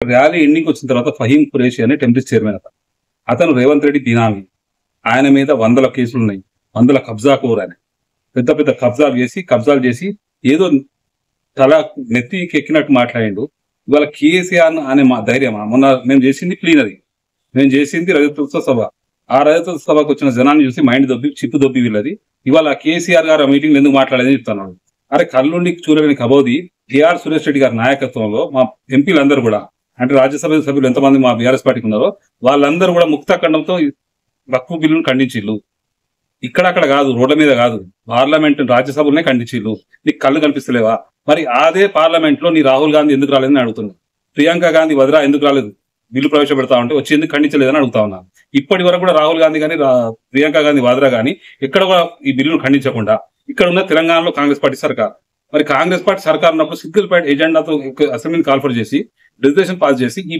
Rally ending వచ్చిన తర్వాత ఫహీం ఖురేషి అనే టెంప్లెట్ చైర్మన్ అతను రేవంత్ రెడ్డి బినామీ. ఆయన మీద 100 కేసులు ఉన్నాయి, 100 కబ్జా కోర్. ఆయన పెద్ద పెద్ద కబ్జాలు చేసి ఏదో తల నెత్తికి ఎక్కినట్టు మాట్లాడిండు. ఇవాళ కేసీఆర్ అనే మా ధైర్యమా? మొన్న మేము చేసింది ప్లీనరీ, మేము చేసింది రజతోత్సవ సభ. ఆ రజతోత్సవ సభకు వచ్చిన జనాన్ని చూసి మైండ్ దొబ్బి చిప్పు దొబ్బి వీళ్ళది. ఇవాళ కేసీఆర్ గారు ఆ మీటింగ్ ఎందుకు మాట్లాడేదని చెప్తున్నాడు. అరే కళ్ళుండి చూడలేని కబోది కేఆర్ సురేష్ రెడ్డి గారి నాయకత్వంలో మా ఎంపీలందరూ కూడా, అంటే రాజ్యసభ సభ్యులు ఎంతమంది మా బీఆర్ఎస్ పార్టీకి ఉన్నారో వాళ్ళందరూ కూడా ముక్తఖండంతో వక్ఫ్ బిల్లును ఖండించిల్లు. ఇక్కడక్కడ కాదు, రోడ్ల మీద కాదు, పార్లమెంట్ రాజ్యసభలోనే ఖండించిల్లు. నీకు కళ్ళు కనిపిస్తలేవా? మరి అదే పార్లమెంట్ లో నీ రాహుల్ గాంధీ ఎందుకు రాలేదని అడుగుతున్నా. ప్రియాంక గాంధీ వద్రా ఎందుకు రాలేదు? బిల్లు ప్రవేశపెడతా ఉంటే వచ్చి ఎందుకు ఖండించలేదని అడుగుతా ఉన్నా. ఇప్పటి వరకు కూడా రాహుల్ గాంధీ కానీ ప్రియాంక గాంధీ వాద్రా కానీ ఎక్కడ కూడా ఈ బిల్లును ఖండించకుండా ఇక్కడ ఉన్న తెలంగాణలో కాంగ్రెస్ పార్టీ సర్కార్, మరి కాంగ్రెస్ పార్టీ సర్కార్ ఉన్నప్పుడు సింగిల్ పాయింట్ ఎజెండాతో అసెంబ్లీని కాల్ఫర్ చేసి రిజర్వేషన్ పాస్ చేసి ఈ